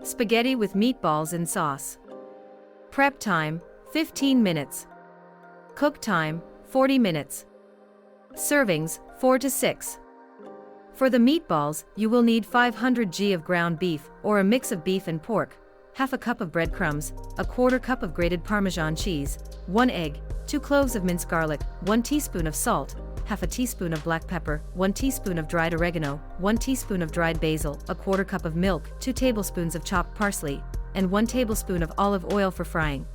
Spaghetti with meatballs in sauce. Prep time, 15 minutes. Cook time, 40 minutes. Servings, 4 to 6. For the meatballs, you will need 500 g of ground beef, or a mix of beef and pork, half a cup of breadcrumbs, a quarter cup of grated Parmesan cheese, 1 egg, 2 cloves of minced garlic, 1 teaspoon of salt, half a teaspoon of black pepper, 1 teaspoon of dried oregano, 1 teaspoon of dried basil, a quarter cup of milk, 2 tablespoons of chopped parsley, and 1 tablespoon of olive oil for frying.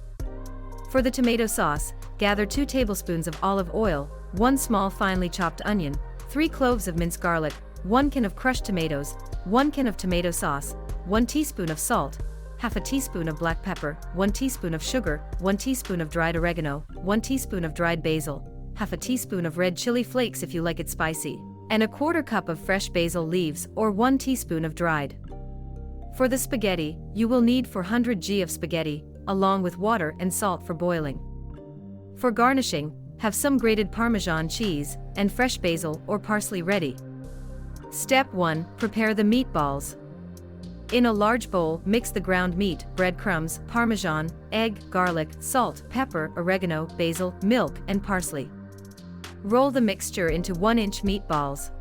For the tomato sauce, gather 2 tablespoons of olive oil, 1 small finely chopped onion, 3 cloves of minced garlic, 1 can of crushed tomatoes, 1 can of tomato sauce, 1 teaspoon of salt, half a teaspoon of black pepper, 1 teaspoon of sugar, 1 teaspoon of dried oregano, 1 teaspoon of dried basil, half a teaspoon of red chili flakes if you like it spicy, and a quarter cup of fresh basil leaves or 1 teaspoon of dried. For the spaghetti, you will need 400 g of spaghetti, along with water and salt for boiling. For garnishing, have some grated Parmesan cheese and fresh basil or parsley ready. Step 1. Prepare the meatballs. In a large bowl, mix the ground meat, breadcrumbs, Parmesan, egg, garlic, salt, pepper, oregano, basil, milk, and parsley. Roll the mixture into 1-inch meatballs.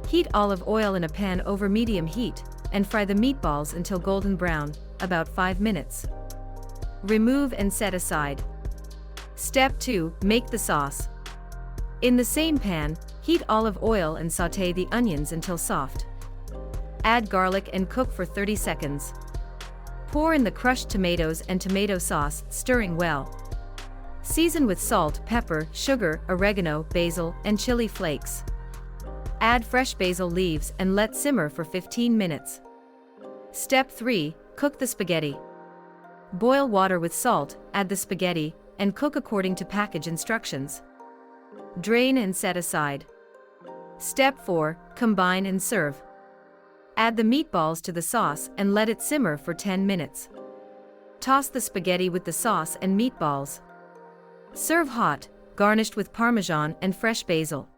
Heat olive oil in a pan over medium heat, and fry the meatballs until golden brown, about 5 minutes. Remove and set aside. Step 2. Make the sauce. In the same pan, heat olive oil and sauté the onions until soft. Add garlic and cook for 30 seconds. Pour in the crushed tomatoes and tomato sauce, stirring well. Season with salt, pepper, sugar, oregano, basil, and chili flakes. Add fresh basil leaves and let simmer for 15 minutes. Step 3. Cook the spaghetti. Boil water with salt, add the spaghetti, and cook according to package instructions. Drain and set aside. Step 4. Combine and serve. Add the meatballs to the sauce and let it simmer for 10 minutes. Toss the spaghetti with the sauce and meatballs. Serve hot, garnished with Parmesan and fresh basil.